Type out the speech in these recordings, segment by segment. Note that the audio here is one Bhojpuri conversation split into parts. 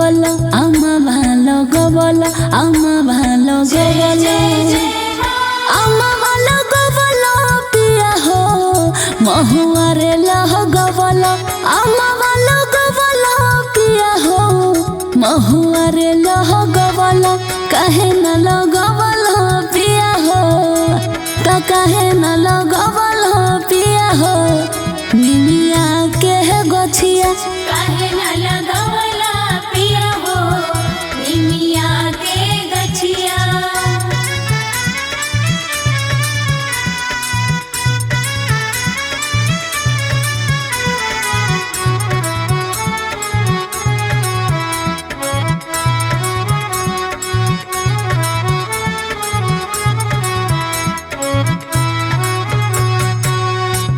গবল আমা ভালো গবল আমা ভালো গবল আমা ভালো গবল পিয়া হো মহুয়ারে লহ গবল আমা ভালো গবল পিয়া হো মহুয়ারে লহ গবল কাহে না লগবল পিয়া হো তা কাহে না লগবল पिया हो निमिया के गछिया काहे न लगवला पिया हो निमिया के गछिया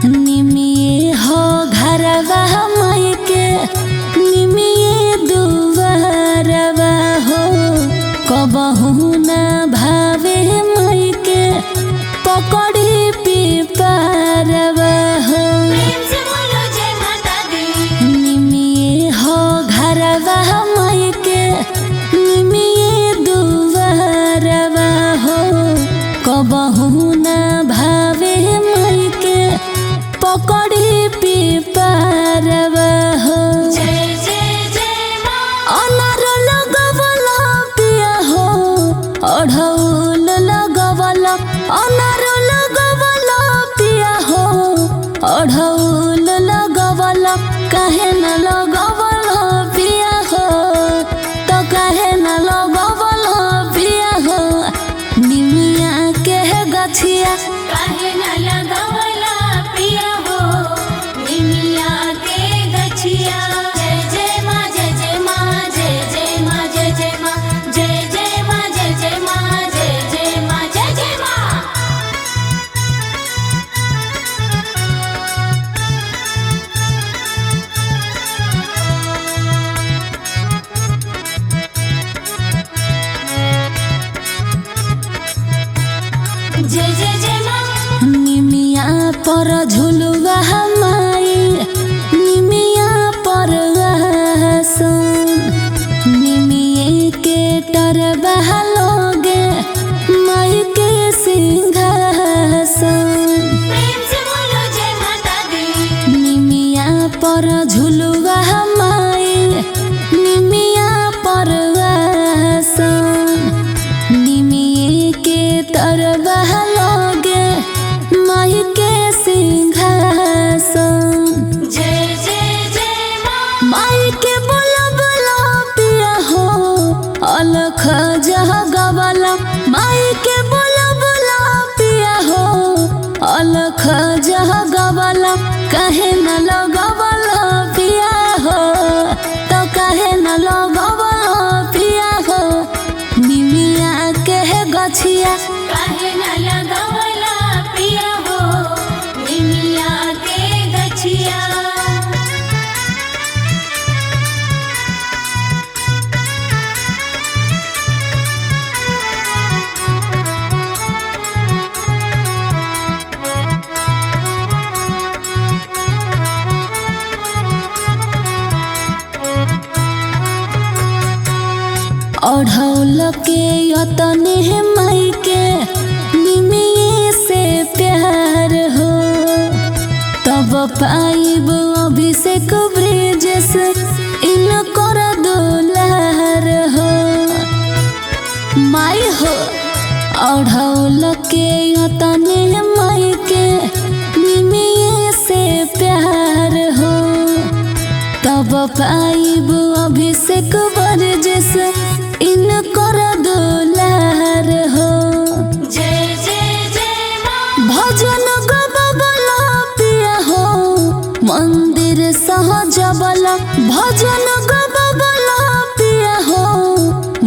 निमिये हो घरवा मई के निमिये दुवरवा हो कबहू न भावे मई के पकड़ी पिपरवा हो प्रेम से बोलो जय माता दी निमिये हो घरवा मई के निमिये दुवरवा हो कबहू न भावे मई के पकड़ी पिपरवा हो जय जय जय माँ अनार लगवल पिया हो अढ़ौल लगवल अनार लगवल पिया हो अढ़ौल लगवल काहे न लगवल पिया हो तो काहे न लगवल पिया हो निमिया के गछिया काहे न लगवला पिया हो निमिया के गछिया जय जय माँ जय जय माँ जय जय माँ जय जय माँ जय जय माँ जय जय माँ जय जय माँ जय जय माँ जय जय जय माँ निमिया पर झुलुआ माई निमिया पर आसन निमिये के टरबा लोगे माई के सिंहासन प्रेम से बोलो जय माता दी निमिया पर झुलुआ माई निमिया पर आसन निमिये के तरबा लोगे माई के सिंहासन जय जय जय माँ माई के बोला बोला पिया हो अलख जह गवला माई के बोला बोला पिया हो अलख जह गवला कहे न लगवला पिया हो तो कहे न लगवला पिया हो निमिया के गछिया काहे न लगवला पिया हो निमिया के गछिया अढ़ौल के यतने माई के निमिये से प्यार हो तब पाइब अभिषेक ब्रिज से इन कर दुलार हो माई हो अढ़ौल के यतने माई के निमिये से प्यार हो तब पाइब अभिषेक ब्रिज से इन कर दुलार हो जय जय जय माँ भजन गबल पिया हो मंदिर सहजबल भजन गबल पिया हो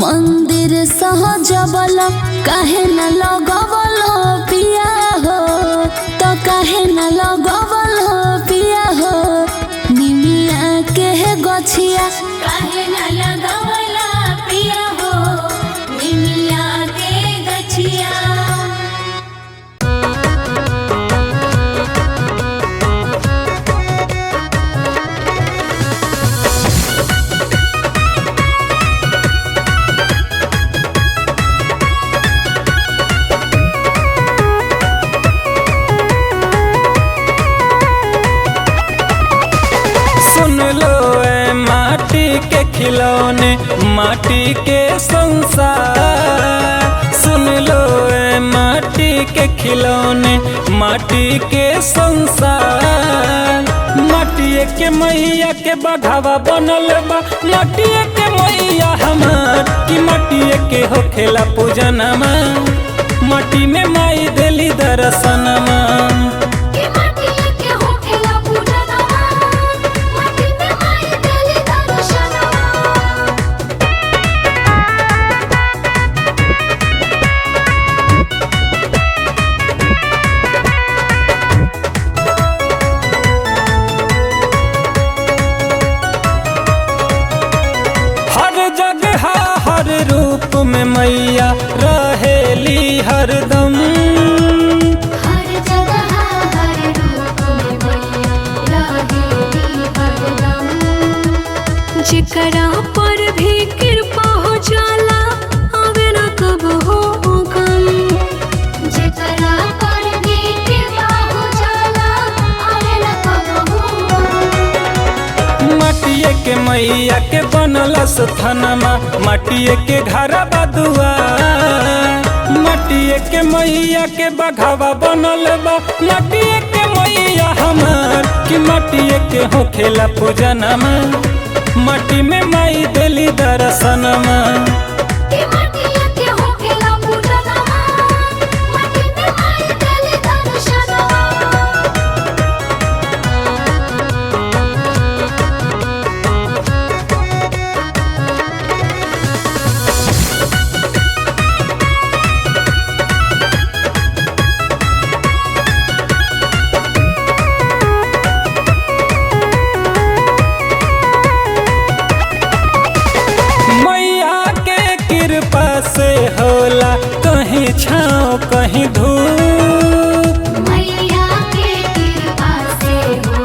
मंदिर सहजबल काहे न लगवल पिया हो तो काहे न लगवल पिया हो निमिया के गछिया काहे न लगवला पिया हो निमिया के गछिया खिलौने माटी के संसार। सुन लो ए माटी के खिलौने माटी के संसार। माटिए के मैया के बघावा बनल बा माटिए के मैया हमार कि माटिए के होखेला पूजनमा माटी में माई देली दर्शनमा। हर रूप में मैया रहेली हरदम। हर जगह हर रूप में मैया रहेली हरदम। जेकरा पर भी कृपा हो जाला आवे न कब हो गम। जेकरा पर भी कृपा हो जाला आवे न कब हो गम। माटिए के मैया के बनल स्थानमा माटिए के घरा बदुआ। माटिए के मैया के बघावा बनल बा माटिए के मैया हमार कि माटिए के होखेला पूजनमा माटी में माई देली दर्शनमा। से होला कहीं छाँव कहीं धूप। मैया के कृपा से हो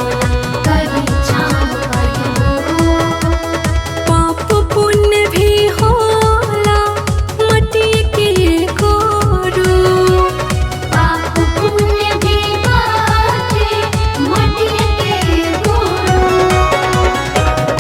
कहीं छाँव कहीं धूप। पाप पुण्य भी होला मटी के गोरू। पाप पुण्य भी बाटे मटी के गोरू।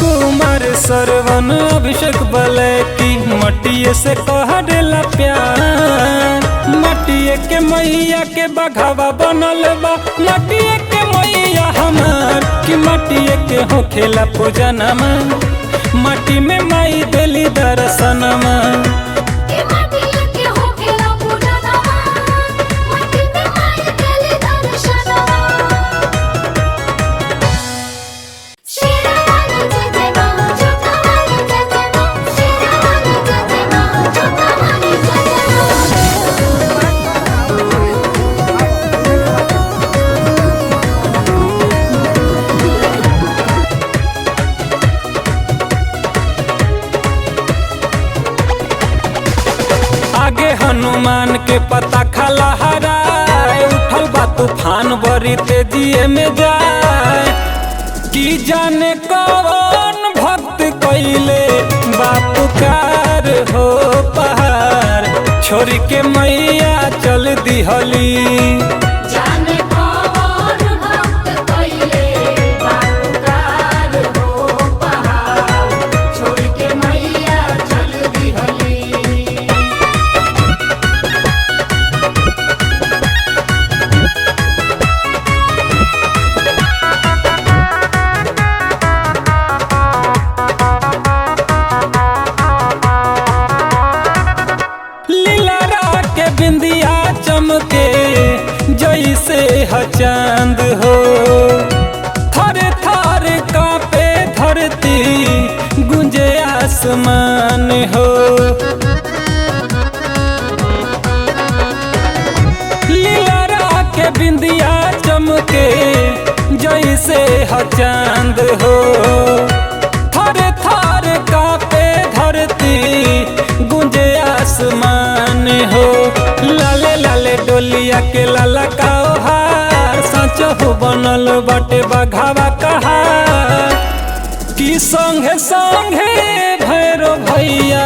कुमार सरवन अभिषेक बले की मटिए से कह देला प्यार। मटिए के मैया के बघावा बनल बा मटिए के मैया हमार कि मटिए के होखेला पूजनमा माटी में माई देली दर्शनमा। आगे हनुमान के पता खला हराए उठल बा तूफान बड़ी तेजिए में जाए। कि जाने कौन भक्त कइले बापुकार हो पहाड़ छोड़ के मैया चल दिहली। बिंदिया चमके जैसे ह चांद हो थर थर कांपे धरती गुंजे आसमान हो। लीला के बिंदिया चमके जैसे ह चांद हो थर थर कांपे धरती गुंजे आसमान हो। लाले लाले डोलिया के लाला का हार सच हो बनल बाटे बघावा कहार। कि संगे संगे भैरो भैया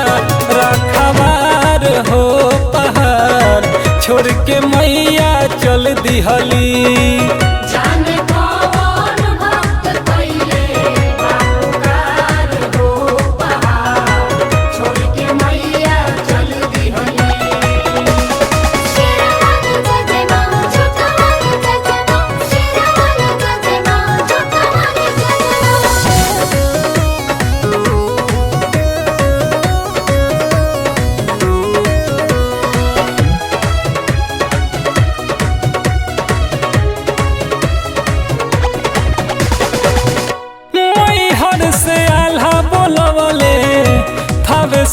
रखवार हो पहाड़ छोड़ के मैया चल दिहली। जाने कौन भक्त कइले बापुकार हो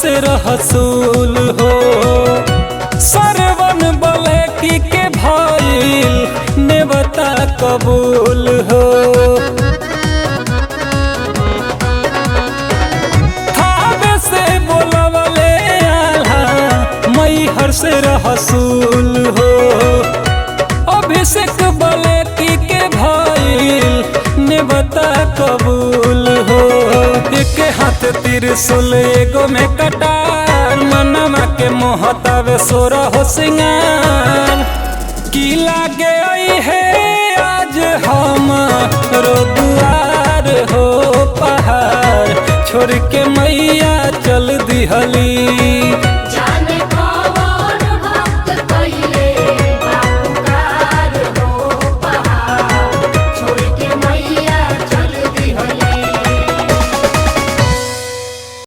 से रहसूल हो। सरवन बलैकी के भइल नेवता कबूल हो। थावे से बोलवले आल्हा मैहर से रहसूल हो। अभिषेक बलैकी के भइल नेवता कबूल हो। एक हाथ त्रिशूल एगो में कटार, मनवा के मोहतावे सोरा हो सिंगार। की लागे आई है आज हम रो दुआर हो पहाड़, छोड़ के मैया चल दिहली। जाने कौन भक्त कइले बापुकार हो पहाड़, छोड़ के मैया चल दिहली।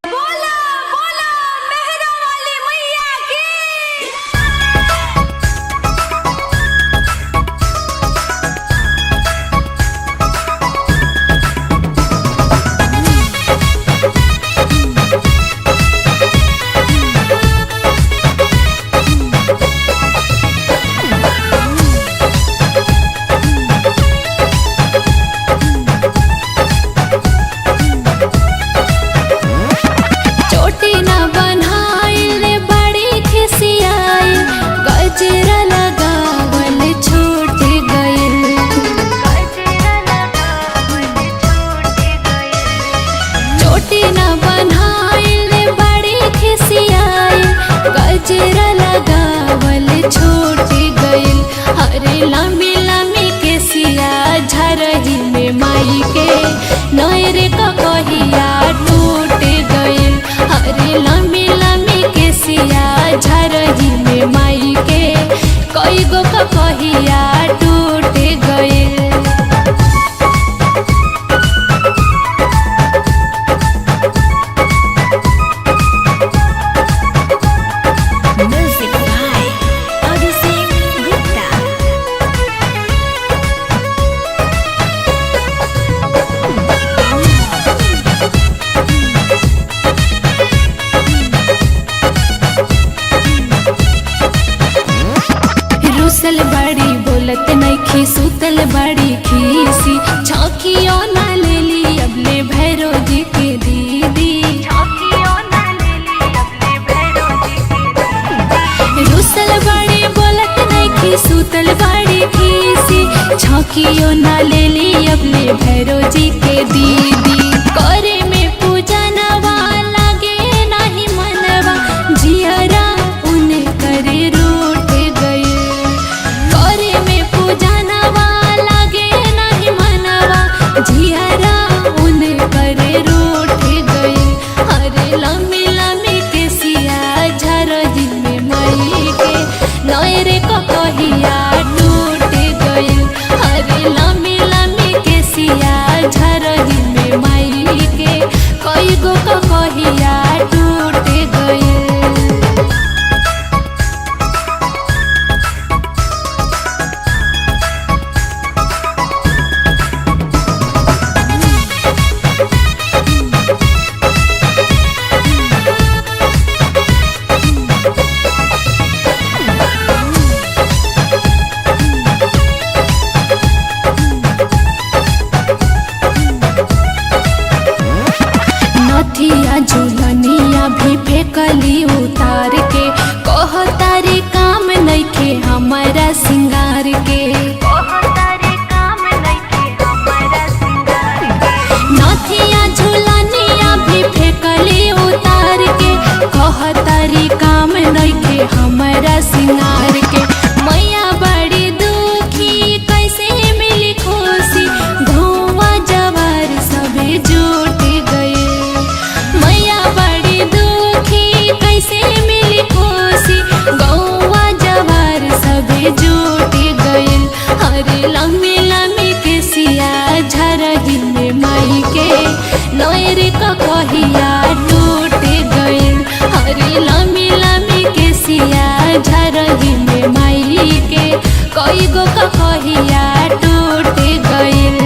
बोला बोला मेहरा वाली मैया की। चोटी न बनाइल बड़ी खिसियाई, गजरा लगावल छूट गइल। चोटी न बनाइल बड़ी खिसियाई, गजरा लगावल छूट गइल। अरे लम्बी लम्बी केसिया झरही में माई के नैर कहिया टूट गइल। अरे लम्बी लम्बी केसिया झरही में माई के कई गो कहिया टूट गइल। Music by Abhishek Gupta. रुसल बड़ी बोलत नइखी, सुतल बड़ी खीसी। छौकियो ना लेली अबले भैरो जी के दीदी। रुसल बड़ी बोलत नइखी, सुतल बड़ी खीसी। छौकियो ना लेली अबले भैरो जी के दीदी। करे में पूजनवा लागे नाही मनवा, जियरा उन करे रूठ गइल। करे में पूजनवा लागे नाही मनवा, जियरा उन करे रूठ गइल। अरे लम्बी लम्बी केसिया झरही में माई के नैर कहिया टूट गइल। अरे लम्बी लम्बी केसिया झरही में माई के कई गो कहिया टूट गइल। नथिया झुलनिया भी फेंकली उतार के, कहतारी काम नइखे हमारा सिंगार के। नथिया झुलनिया भी फेंकली उतार के, कहतारी काम नइखे हमारा सिंगार के। मैया बड़ी दुखी कैसे मिली खुशी, धुआं जवार सभी जुट गए। मैया बड़ी दुखी कैसे मिली खुशी, गौवा जवार सभी जुट गइल। अरे लम्बी लम्बी केसिया झरही में माई के नैर कहिया टूट गइल। अरे लम्बी लम्बी केसिया झरही में माई के कई गो कहिया टूट गइल।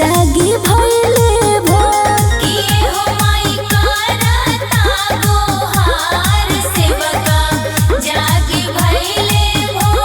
जागी भइले भोर किए हो माई करता गोहार सेवका जागी भइले भोर।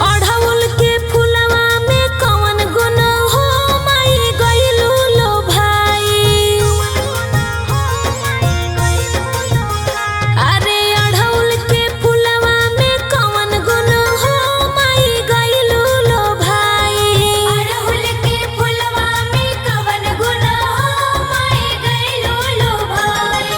अढ़उल के फुलवा में कवन गुण हो माई गइलू लो भाई। अरे अढ़उल के फुलवा में कवन गुण हो माई गइलू लो भाई। अड़हुल के फुलवा में कवन गुण हो माई गइलो लो भाई।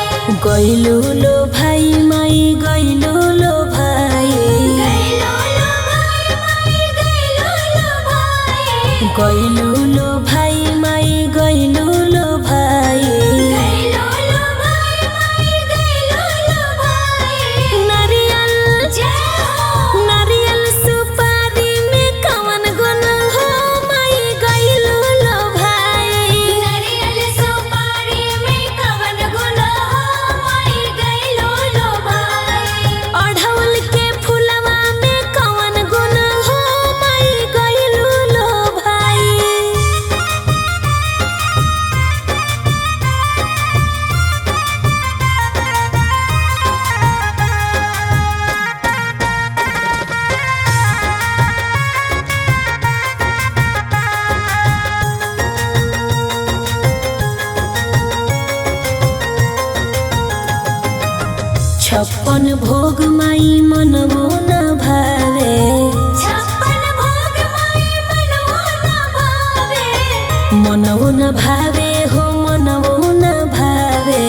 गइलू लो भाई माई गइलू लो भाई। गइलो लो भाई माई गइलो लो भाई। गइलू लो भाई माई गइलू लो भाई। गइलो लो भाई माई गइलो लो भाई। नारियल जय हो नारियल सुपारी में कवन गुण हो माई गइलू लो भाई। नारियल सुपारी में कवन गुण हो माई गइलो लो भाई। अढ़उल के फुलवा में कवन गुण हो माई गइलू लो भाई। छप्पन भोग माई मनवो न भावे। छप्पन भोग माई मनवो न भावे। मनवो न भावे हो मनवो न भावे।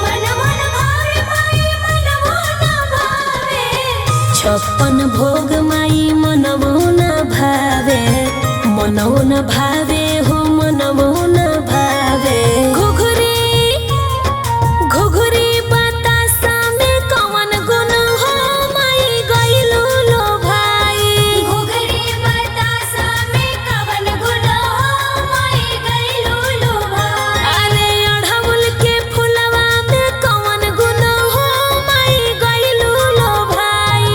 मनवो न भावे माई मनवो न भावे। छप्पन भोग माई मनवो न भावे। मनवो न भावे हो मनवो न भावे। घुघरी घुघरी बतासा में कवन गुण हो माई गइलू लो भाई। घुघरी बतासा में कवन गुण हो माई गइलो लो भाई। अरे अढ़उल के फुलवा में कवन गुण हो माई गइलू लो भाई।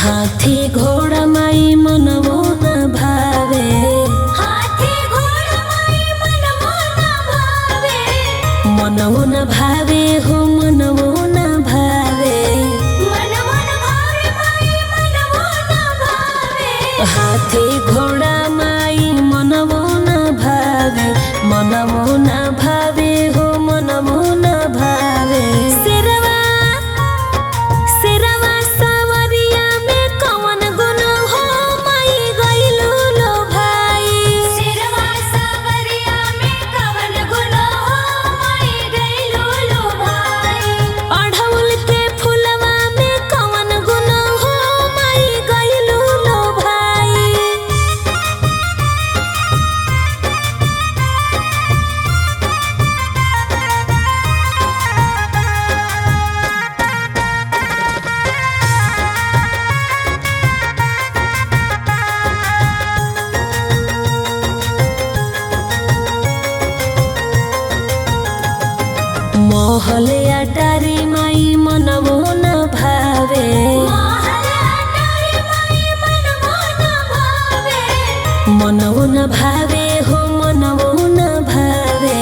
हाथी घोड़ा माई मनवो न भावे। हाथी घोड़ा माई मनवो न भावे। मनवो न भावे हो मनवो न भावे। मनवो न भावे माई मनवो न भावे। हाथी घोड़ा माई मनवो न भावे। मनवो न भावे हो मनवो न भावे। शेरवा शेरवा सवरिया में कवन गुण हो माई गइलू लो भाई। शेरवा सावरिया में कवन गुण हो माई गइलो लो भाई। अढ़उल के फुलवा में कवन गुण हो माई गइलू लो भाई। महल अटारी माई मनवो न भावे। महल अटारी माई मनवो न भावे। मनवो न भावे हो मनवो न भावे।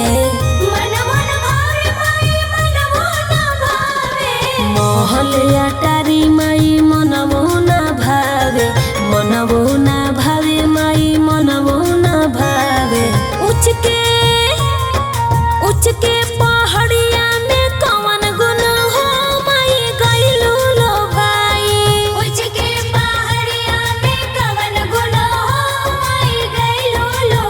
मनवो न भावे माई मनवो न भावे। महल अटारी माई मनवो न भावे। मनवो न भावे माई मनवो न भावे। उच के पहाड़िया में कवन गुण हो माई गइलू लो भाई। उच के पहाड़िया में कवन गुण हो माई गइलो लो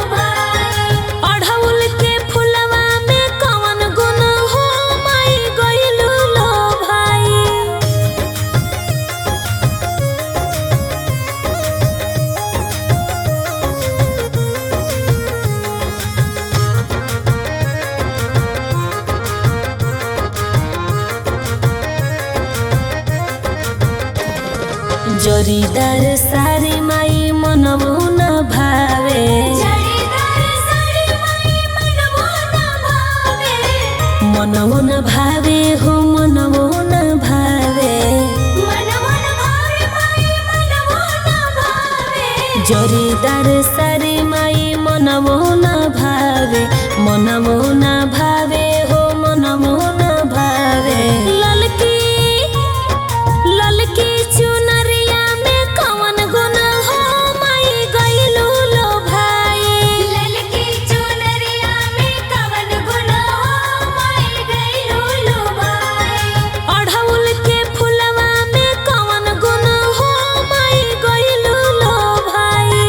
जरीदार सारी माई मनमो न भावे मनमो न भावे हो मनमो न भावे जरीदार सारी माई मनमो न भावे मनमो न भावे हो मनमो न भावे ललकी ललकी चुनरिया में कवन गुण हो माई गइलू लो भाई ललकी चुनरिया में कवन गुण हो माई गइलू लो भाई अढ़उल के फुलवा में कवन गुण हो माई गइलू लो भाई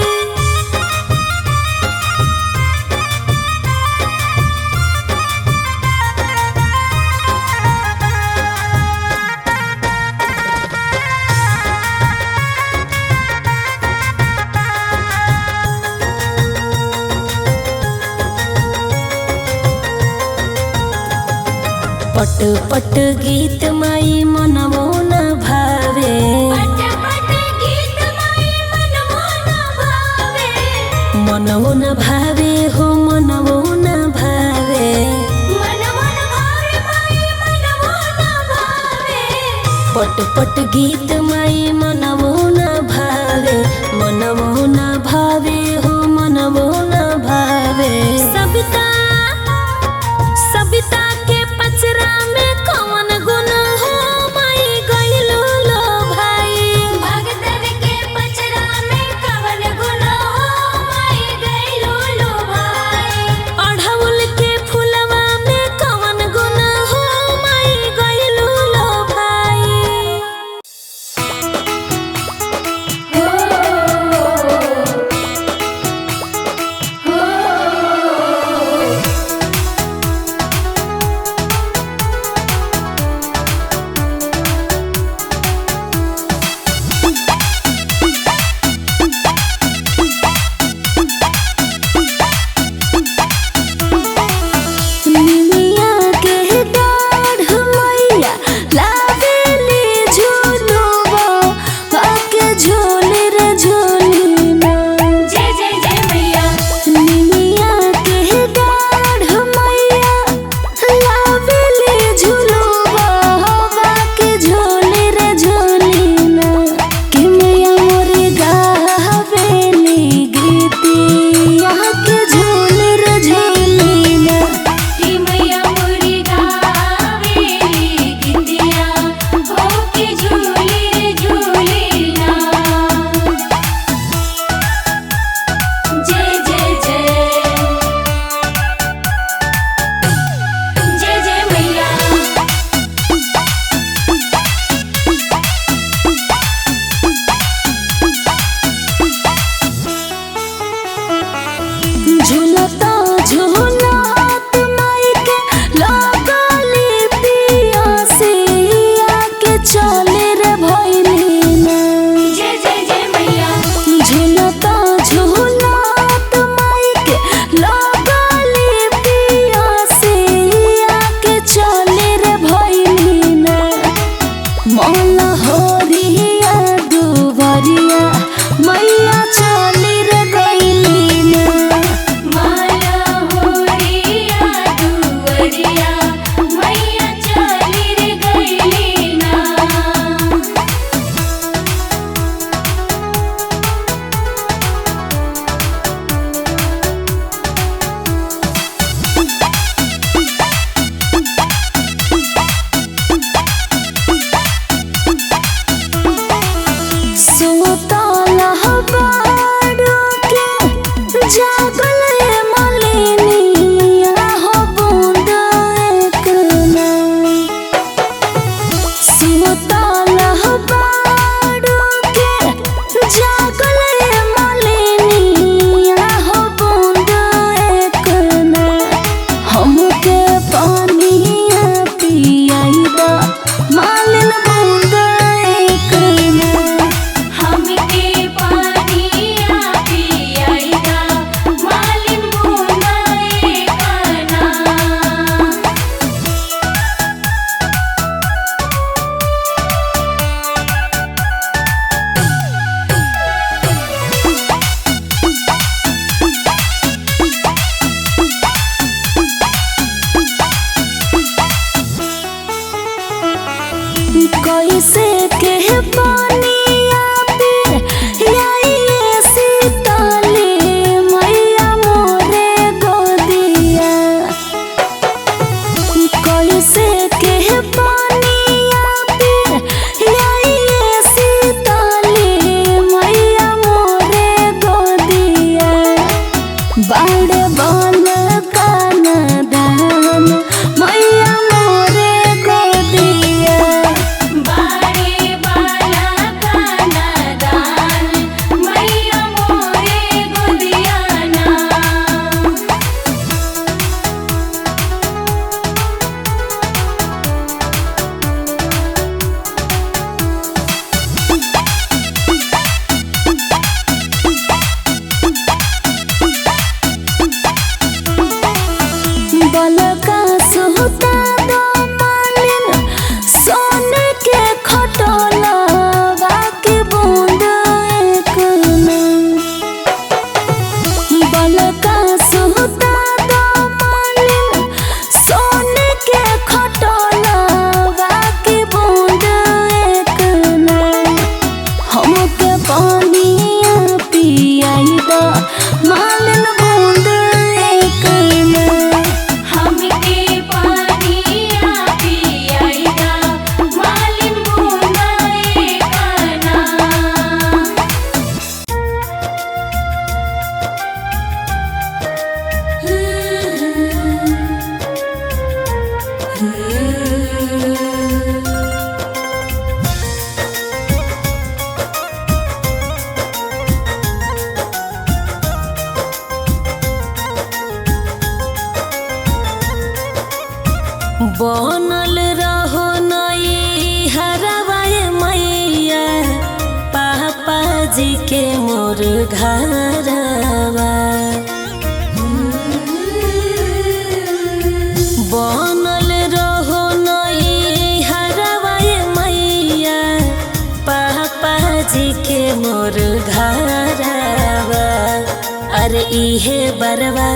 पट पट गीत माई मनमो न भावे पट पट गीत माई मनमो न भावे मनमो न भावे हो मनमो न भावे मनमो न भावे माई मनमो न भावे पट पट गीत माई मनमो न भावे मनमो न भावे हो मनमो न भावे सबिता सबिता के पचरा में कवन गुण हो माई गइलू लो भाई भगतन के पचरा में कवन गुण हो माई गइलू लो भाई अढ़उल के फुलवा में कवन गुण हो माई गइलू लो भाई निमिया के डाढ़ मैया लावेली झूलुआ आके झोले रे झोलीना जय जय जय मैया निमिया के डाढ़ मैया लावेली झूलुआ आके झोले रे झोलीना कि मैया मोरे गावेली गीतिया के झोले रे झोलीना कि मैया मोरी गावेली गीतिया हो के झूले झूलेना जय जय जय जय जय मैया झूलता झूलत माई के लगली पियासिया के चले रे भइलीना जय जय जय मैया झूलता झूलत माई के लगली पियासिया के चले रे भइलीना मौला होरिया दुबरिया मैया चली रे गइलीना माला होरिया दुवरिया मैया चली रे गइलीना सुतला बाड़ू के जागल मलिनिया हो बूंद एक ना सुतला बाड़ू के जागल मलिनिया हो बूंद एक ना हमके पानिया पियाई दा मालिन बूंद एक ना हमके पानिया पियाईदा माल बाड़े बल काना दान मैया मोरे गोदिया। बाड़े बाला काना दान मैया मोरे गोदियाना। बलका सुता दो मालिन सोने के खटोलवा के बूंद एक ना। बलका सुता दो मालिन सोने के खटोलवा के बूंद एक ना। हमके पानिया पियाई दो मालिन बूंद एक ना। हमके पानिया पियाइदा मालिन बूंदा एकाना। बनल रहो नई हरवाए मैया पापा जी के मोर घरवा। बनल रहो नई हरवाए मैया पापा जी के मोर घरवा। अरे इहे बरवा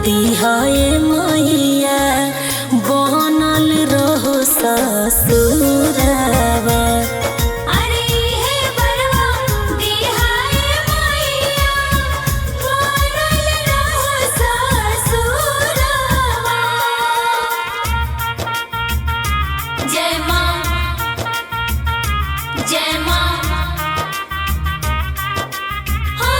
दिहाए मैया बनल रहो ससुरवा। अरे हे बरवा दिहाए मैया बनल रहो ससुरवा। जय माँ जय माँ हो।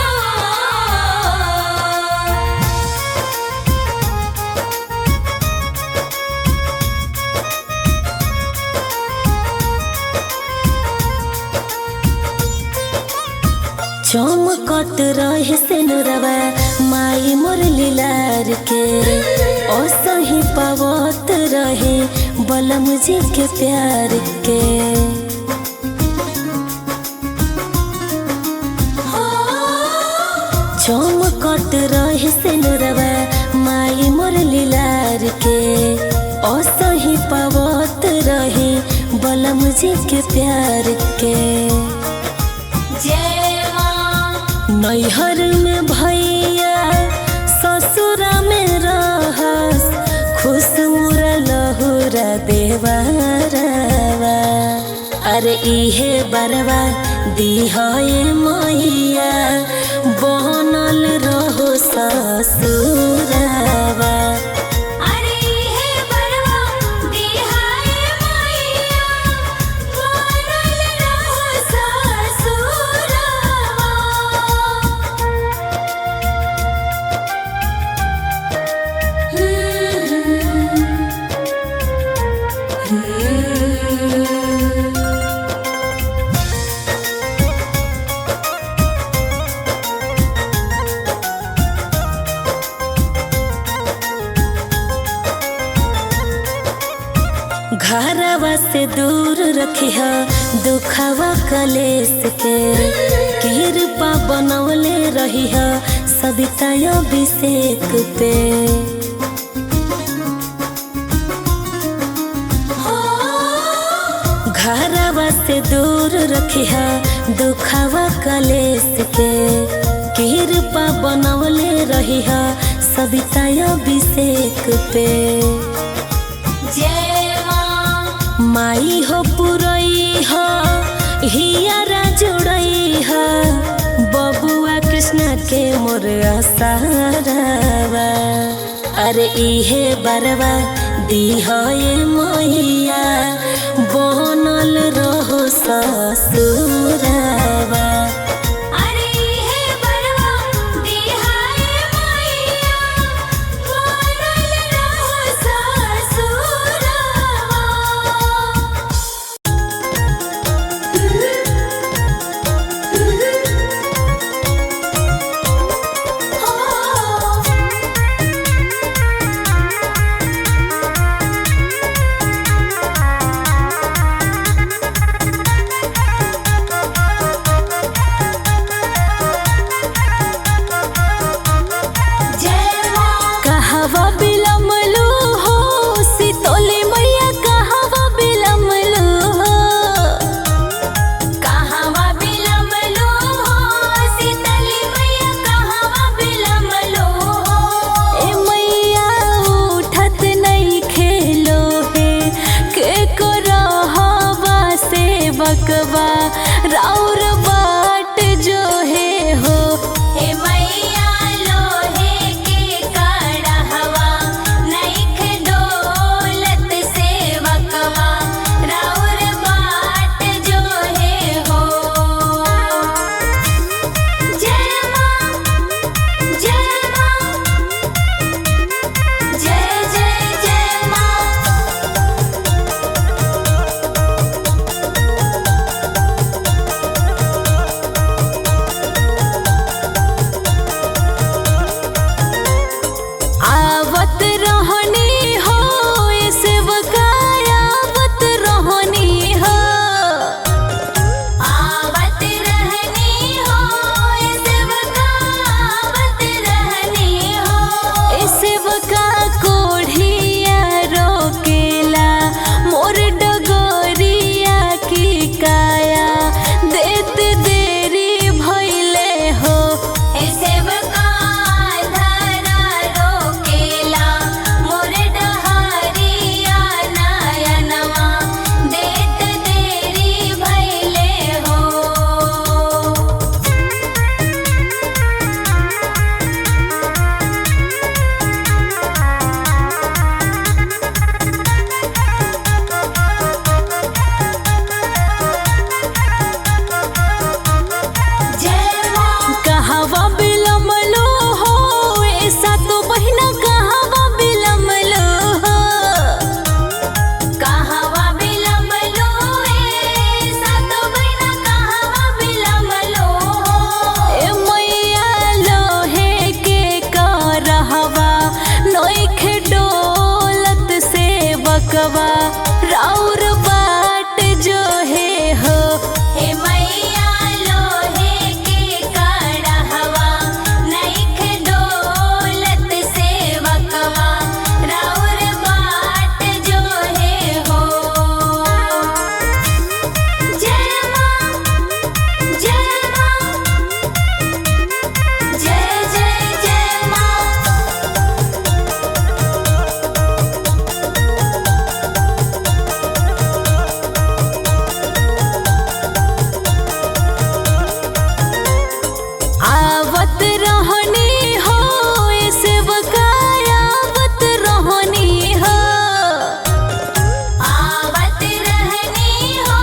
चमकत रहे सिनुरवा माई मोर लीलार के। असही पावत रहे बलम जी के प्यार के। चमकत रहे सिनुरवा माई मोर लीलार के। असही पावत रहे बलम जी के प्यार के। जय माँ नैहर में भैया ससुरा में रहस खुश मुरा लहुरा देवरवा। अरे इहे बरवा दिहाए मैया बनल रहो ससुरवा। अरे हे बरवा दिहाए मैया बनल रहो ससुरवा। घरवा से दूर रखिह दुखवा कलेस के। कृपा बनवले रहिह सविता अभिषेक पे। घरवा से दूर रखिह दुखवा कलेस के। कृपा बनवले रहिह सविता अभिषेक पे। जय माँ माई हो पुरई हो हियारा जुड़ई हो बबुआ कृष्ण के मोर आसारवा। अरे इहे बरवा दिहाए मैया बनल रहो ससुरवा। अरे हे बरवा दिहाए मैया कहवा बिलमलू हो शीतोली मैया कहवा बिलमलू हो कहवा बिलमलो हो शीतली मैया कहवा बिलमलो हो ए मैया उठत नहीं खेलो है के को रहवा से बकवा राउर बाट जो है हो हे मैया लोहे के कड़हवा नइख डोलत सेवकवा राउर बाट जो है हो जय मां जय मां आवत रहनी हो ये सेवकाय आवत रहनी हो आवत रहनी हो सेवका आवत रहनी हो ए सेवका कोढ़िया रोकेला मोर डगोरिया की काया देत देरी भइले हो हे सेवका धरा रोकेला मोर डहरिया नयनवा देत देरी भइले हो जय मां कहवा बिलमलो हो ऐसा तो बहिना कहवा बिलमलो हो कहवा बिलमलो सातो बहिना कहवा बिलमलो ए मैया लोहे के करहवा नोइख डोलत से बकवा राउर बाट जो है हो हे मैया लोहे के कड़हवा नइख डोलत सेवकवा राउर बाट जो है हो जय मां जय मां आवत रहनी हो ये सेवकाय आवत रहनी हो आवत रहनी हो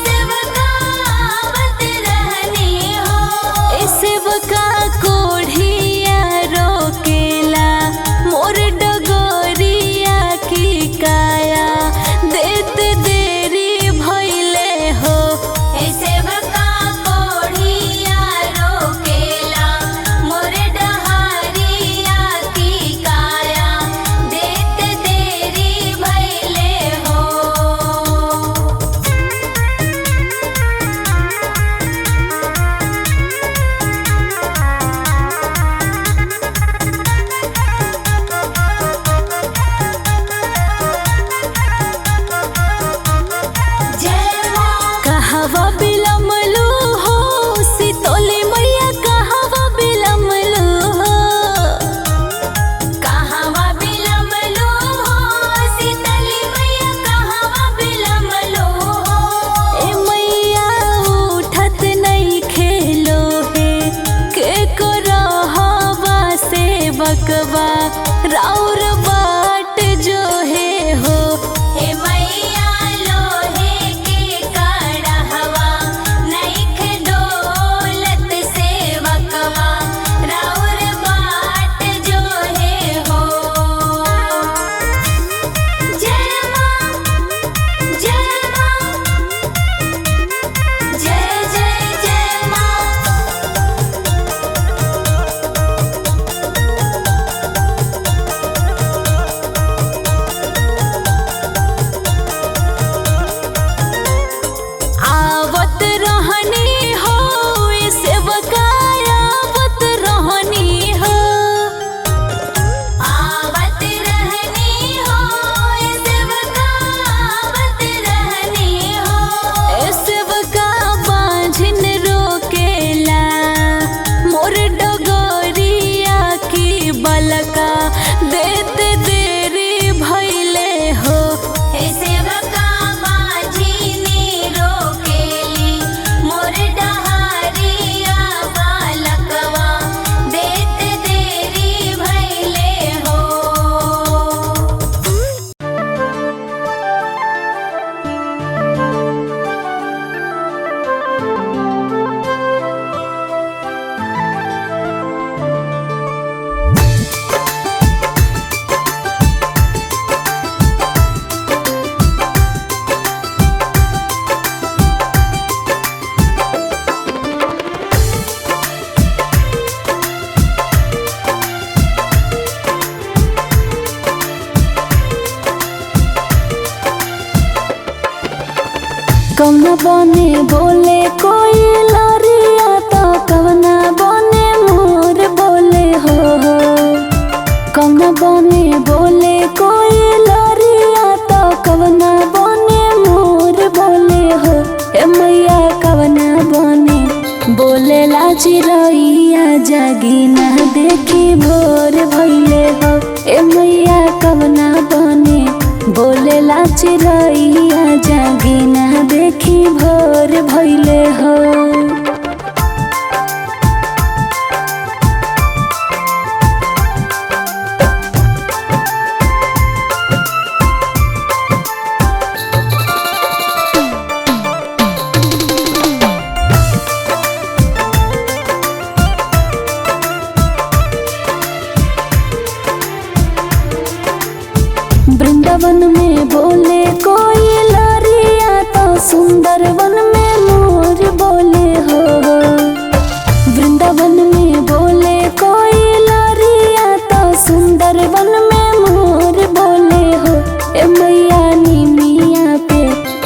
सेवका आवत रहनी हो ए सेवका कोढ़िया रोकेला मोर डगोरिया की काया देत देरी भइले हो हे सेवका कोढ़िया रोकेला मोर डहरिया की काया देत देरी भइले हो जय मां कहवा बिलमलू हो शीतोली मैया कहवा बिलमलू हो कहवा बिलमलो हो शीतली मैया कहवा बिलमलो हो ए मैया उठत नहीं खेलो है के को रहवा से बकवा राउर बाट जो है हो हे मैया लोहे के कड़हवा नइख डोलत सेवकवा राउर बाट जो है हो जय मां जय मां बलका देते देरी भैले हो। हे सेवका बाजी ने रोकेली मोर डहारिया बालकवा देत देरी भैले हो। कवना बने बोले कोई लरिया तो कवना बने मोर बोले हो। कवना बने बोले कोई लरिया तो कवना बने मोर बोले हो। ए मैया कवना बने बोले ला चिरैया जागी ना देखी भोर भैले हो। ए मैया कवना बने बोले ला चिरैया जागी ना देखी भोर भैले हो। वृंदावन में बोले कोई लरिया तो सुंदर वन में मोर बोले हो। वृंदावन में बोले कोई लरिया तो सुंदर वन में मोर बोले हो। ए मैया निमिया पे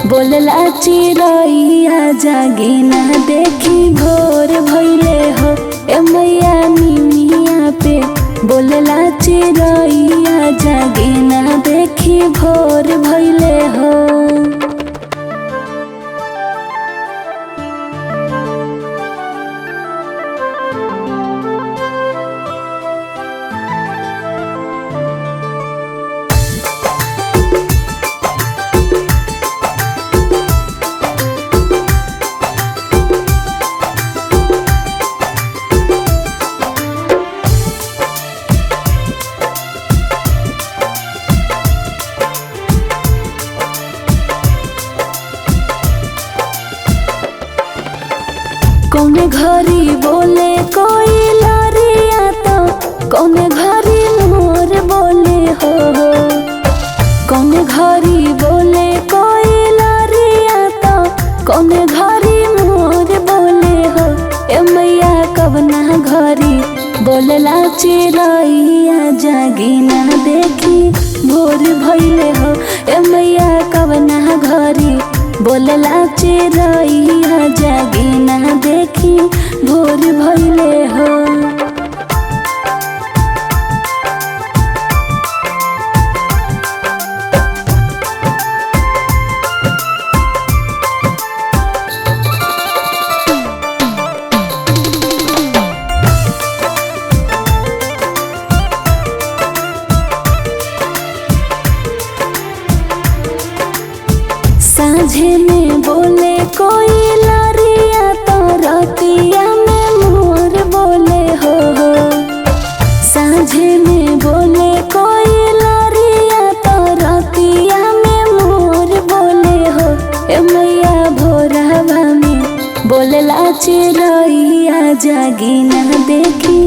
बोलला चिरैया जागी ना देखी भोर भैले हो। ए मैया निमिया पे बोलला चिरैया जागी ना देखी भोर भैले हो। कौने घरी बोले कोई लरिया तो कौने घरी मोर बोले हो। कौने घरी बोले कोई लरिया तो कौने घरी मोर बोले हो। ए मैया कवना घरी बोलला चिरैया जागी ना देखी भोर भैले हो। ए मैया कवना घरी बोलला चिरैया जागी ना देखी भोर भैले हो। साँझे में बोले कोई लरिया तो रतिया में मोर बोले हो। साँझे में बोले कोई लरिया तो रतिया में मोर बोले हो। ए मैया भोरवा में बोलला चिरैया जागी ना देखी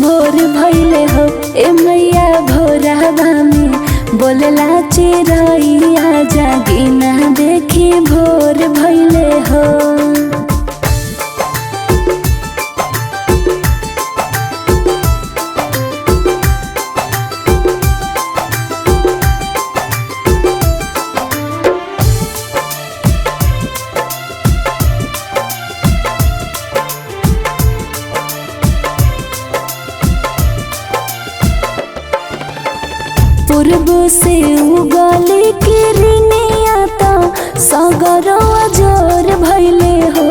भोर भैले हो। ए मैया भोरवा में बोलला चिरैया जागी ना देखी भोर भैले हो। पूर्व से उगली किरनिया तो सगरवा जोर भैले हो।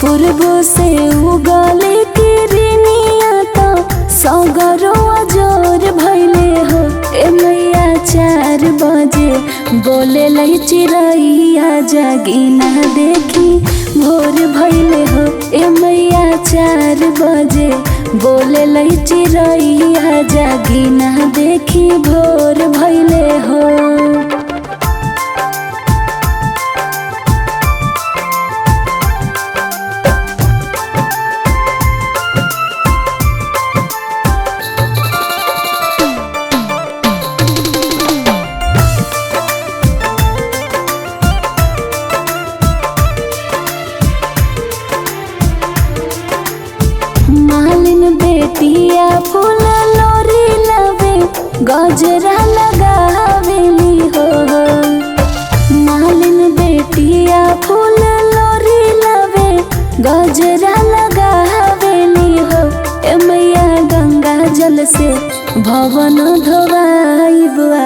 पूर्व से उगली किरनिया तो सगर बजे बोले लई चिड़ैया जागी ना देखी भोर भइले हो। ए मैया 4 बजे बोले लई चिड़ैया जागी ना देखी भोर भइले हो। मालिन बेटिया फूल लोरी लवे गजरा लगावेली हो। मालिन बेटिया फूल लोरी लवे गजरा लगावेली हो। ए मैया गंगा जल से भवन धोवाइबा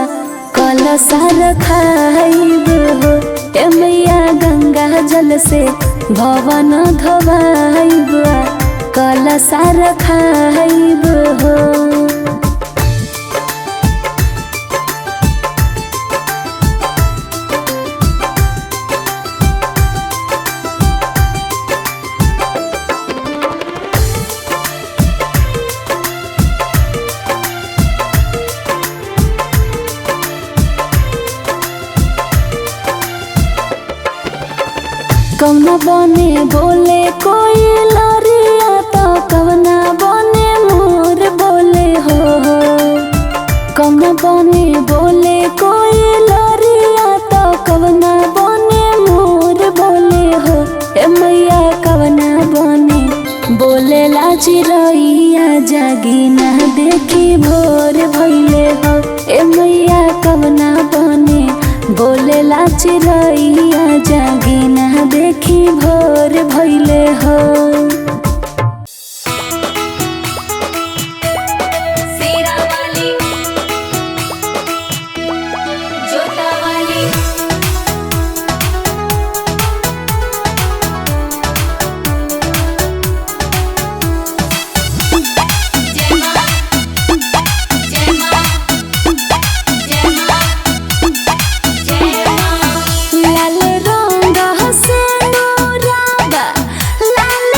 कलशा रखाइब हो। ए मैया गंगा जल से भवन धोवाइबा कलशा रखाइब हो। कौना बने बोले कोई लरिया तो कौना बने मोर बोले हो। कौना बने बोले कोई लरिया तो कौना बने मोर बोले हो। ए मैया कौना बने बोले ला चिड़ैया जागी ना देखी भोर भइले हो। ए मैया कौना बने बोले ला चिड़ैया जागी ना देखी भोर भइले हो। शेरा वाली जोता वाली जय मां जय मां जय मां जय मां। लाल रंग से नूराबा लाल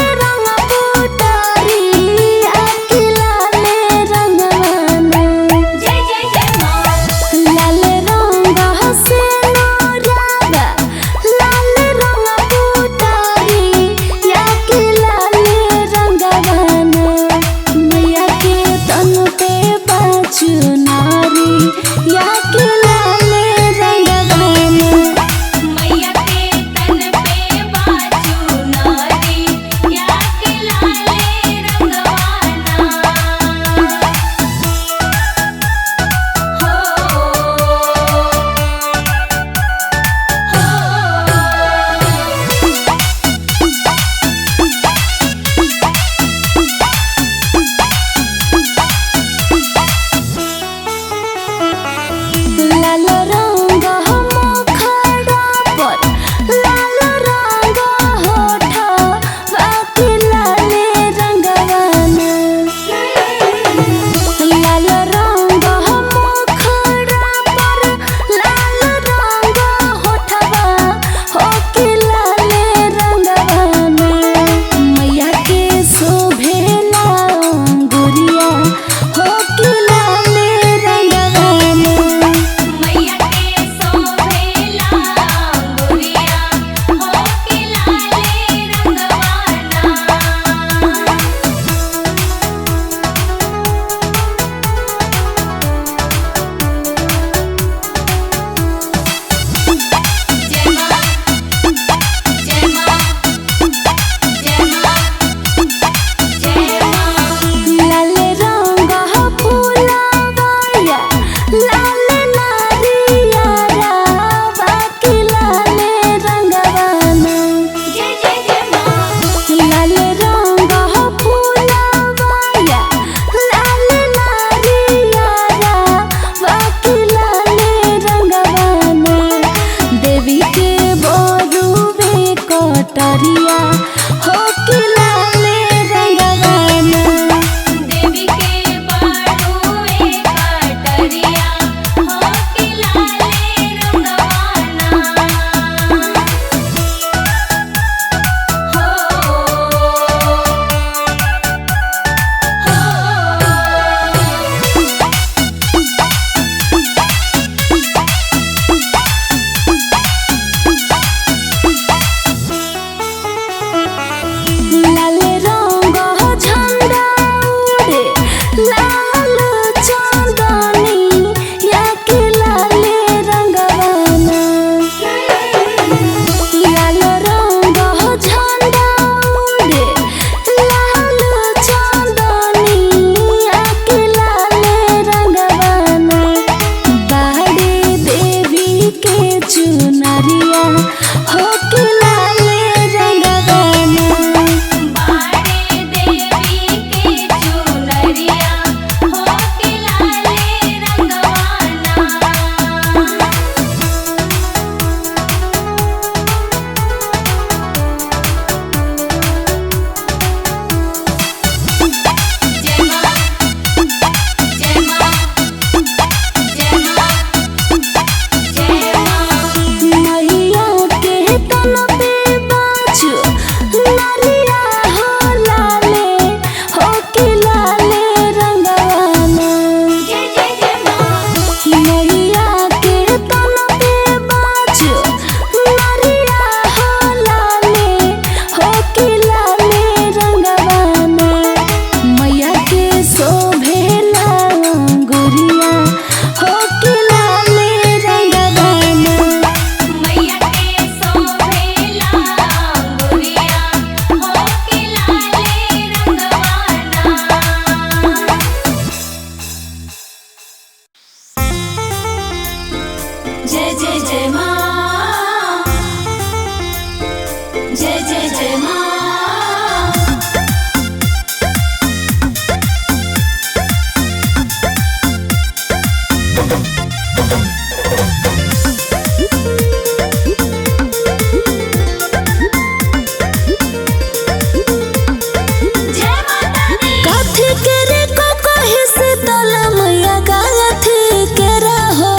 काथी के रे को कहि से तल मैया गाथी के रहो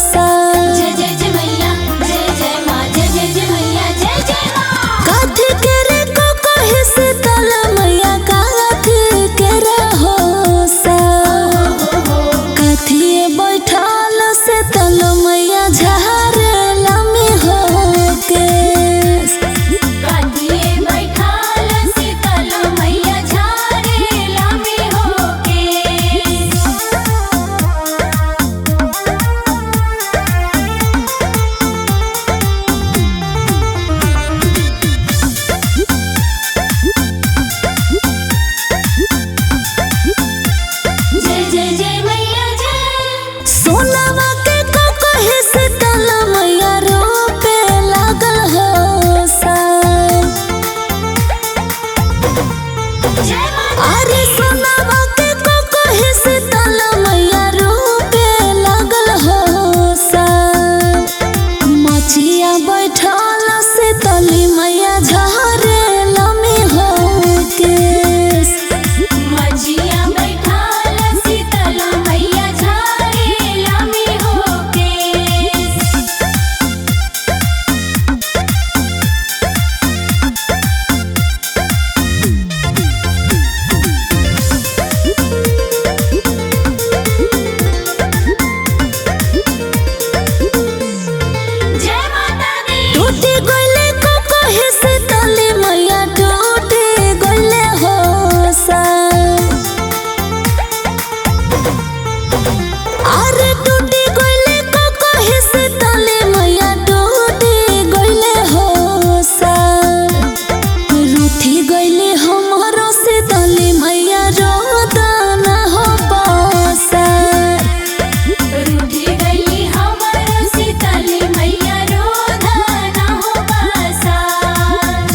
सा जय जय जय मैया जय जय माँ जय जय जय मैया जय जय माँ। काथी के रे को कहि से तल मैया गाथी के रहो सा काथी बैठल से तल मैया झारेला में होके काठिए बैठाल शीतल मैया झारेला में होके। जय जय जय मैया जय। सोनावा के को कहि से तल मैया रोपे लागल हो सा जय माँ। अरे सोनावा के को कहि से तल मैया रोपे लागल हो सा मचिया बैठल से तली मैया झारेला में होके मजिया बैठाल शीतल मैया झारेला में होके। जय माता दी। टूटी गइले को कहि से तली मैया टूटी गइले हो सा अरे टूटी गइले को कहि से तली मैया टूटी गइले हो सा रूठी गइले हमरो से तली मैया रोदना हो पासा रूठी गइली हमर शीतल मैया रोदना हो बसार।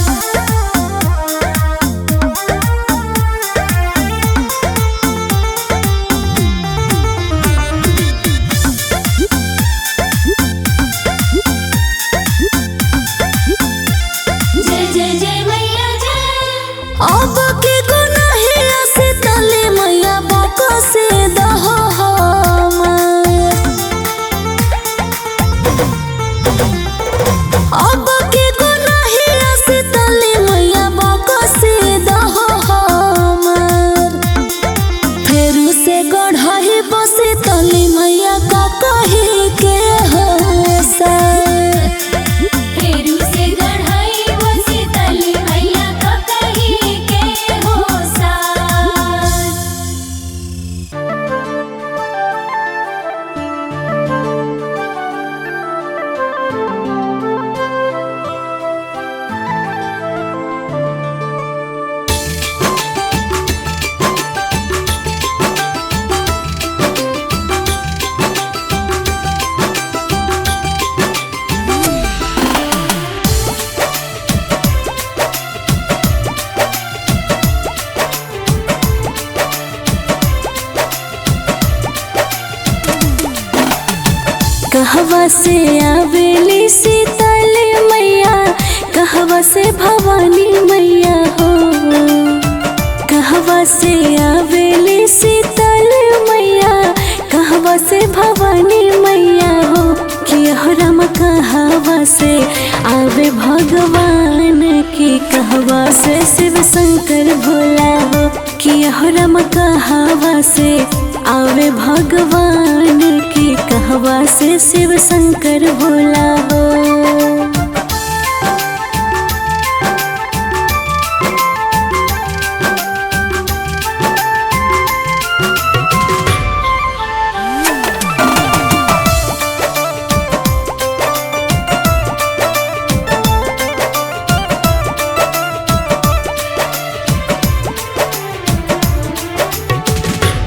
जय जय जय मैया जय। अब के गुनाहिया से तली मैया बको से दहो हमर अब के गुनाहिया से तली मैया बको से दहो हमर फेरू से गढ़ही बसे तली मैया का कही के हो सा फेरू से गढ़ाई वो शीतल मैया का कही के हो सार। कहवा से आवेली शीतल मैया कहवा से भवानी मैया हो कहवा से आवेली शीतल मैया कहवा से भवानी मैया हो कि राम कहवा से आवे भगवान की कहवा से शिव शंकर भोला हो कि राम कहवा से आवे भगवान की कहवा से शिव शंकर भोला हो।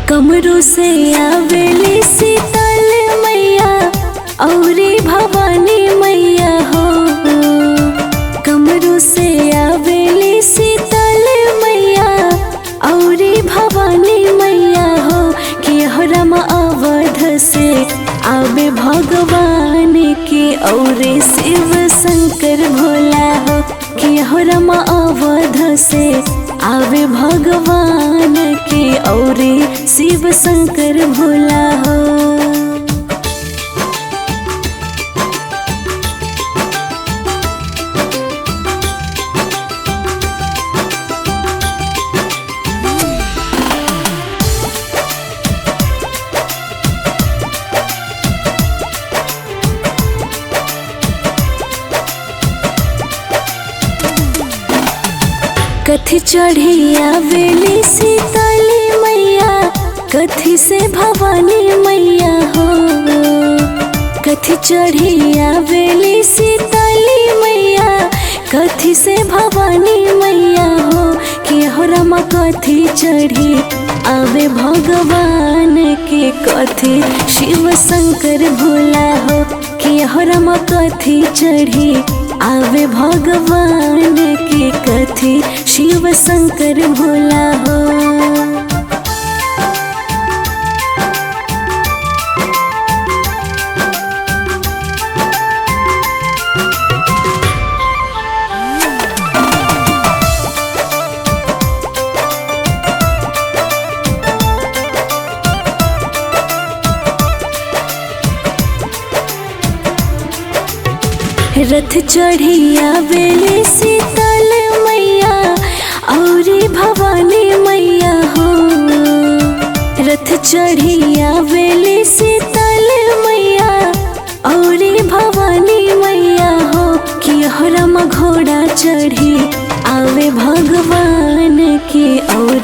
कमरू से आवेली शीतल मैया औरी भवानी मैया हो कमरू से आवेली शीतल मैया औरी भवानी मैया हो कि राम अवध से आवे आवे भगवान के और शिव शंकर भोला हो कि हो रमा अवध से आवे भगवान के और शिव शंकर भोला हो। कथी चढ़ी आवेली सीताली मैया, कथी से भवानी मैया हो। कथी चढ़ी आवेली सीताली मैया, कथी से भवानी मैया हो कि हो रमा कथी चढ़ी आवे भगवान के कथी शिव शंकर भोला हो कि हो रमा कथी चढ़ी आवे भगवान के कथी शिव शंकर भोला हो। रथ चढ़ी आवेली शीतल मैया और भवानी मैया हो। रथ चढ़ी आवेली शीतल मैया और भवानी मैया हो कि हो रमा घोड़ा चढ़ी आवे भगवान के और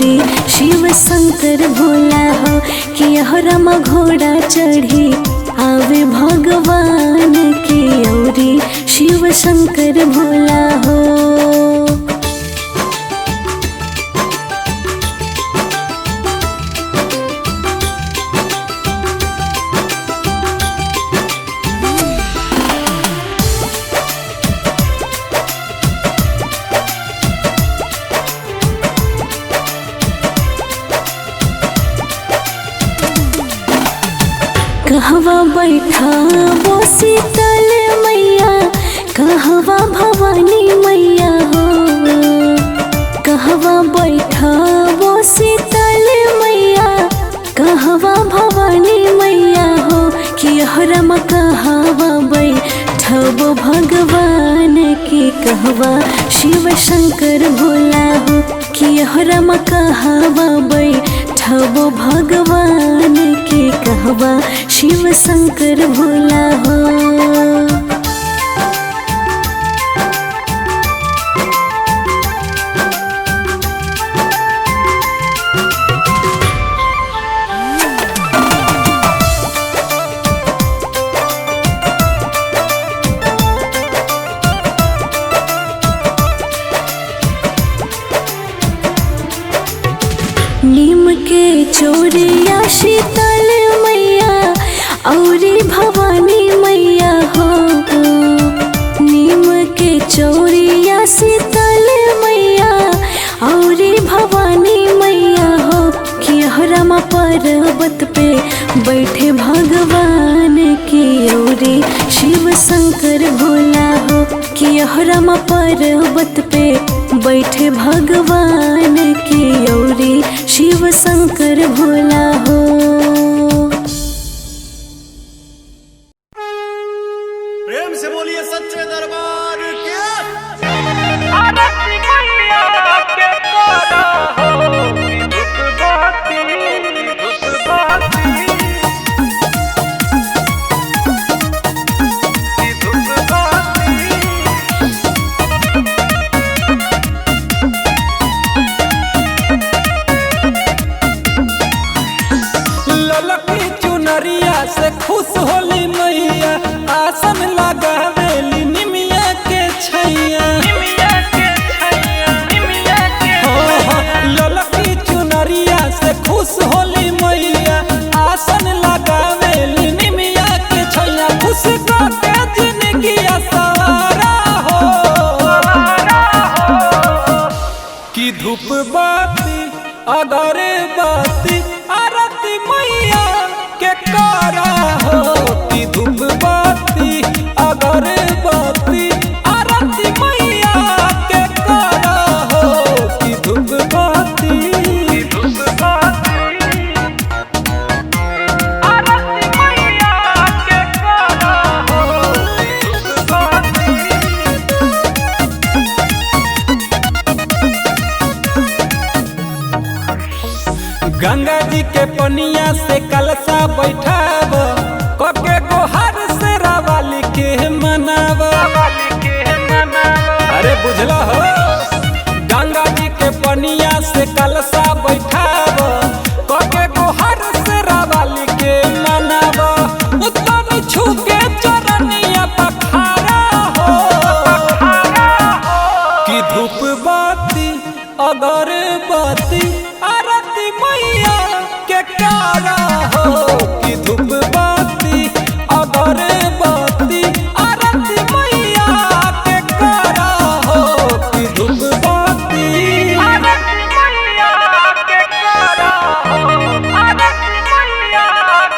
शिव शंकर भोला हो कि हो रमा घोड़ा चढ़ी आवे भगवान के और शिव शंकर भोला हो। कहवा बैठा वो शीतल मैया, कहवा भवानी मैया हो। कहवा बैठा वो शीतल मैया, कहवा भवानी मैया हो कि हो रमा कहवा बैठब भगवान के कहवा शिव शंकर भोला हो कि हो रमा कहवा बैठब भगवान के कहवा शिव शंकर भोला हो। नीम के चोरिया शीतल मैया और भवानी मैया हो। नीम के चोरिया शीतल मैया और भवानी मैया हो कि हो रमा पर्वत पे बैठे भगवान की और शिव शंकर भोला हो कि हो रमा पर्वत पे बैठे भगवान की और शिव शंकर भोला हो। प्रेम से बोलिए सच्चे दरबार के। से खुश होली मैया, आसन लगावेली निमिया के छैया। ललकी चुनरिया से खुश होली मैया, आसन लगावेली निमिया के छैया। खुश करके जिंदगी सवारा हो कि धूप बाती अगरबत्ती आरती मैया के करा हो कि पनिया से कलसा बैठाब कके गोहर से रावाली के मनाब। अरे बुझला हो, गंगा जी के पनिया से कलसा बैठाब कके गोहर से रावाली के मनाब। उत्तर छुके चरनिया पखारा हो कि धूप बाती अगरबत्ती आरती मैया के कारा हो कि धूप बाती अगरबत्ती आरती मैया के कारा हो कि धूप बाती आरती मैया के कारा हो आरती मैया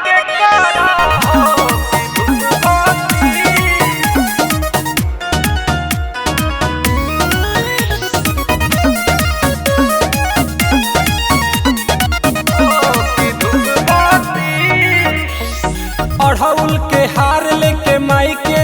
के कारा हो कि धूप बाती। अढ़ौल के हार लेके माई के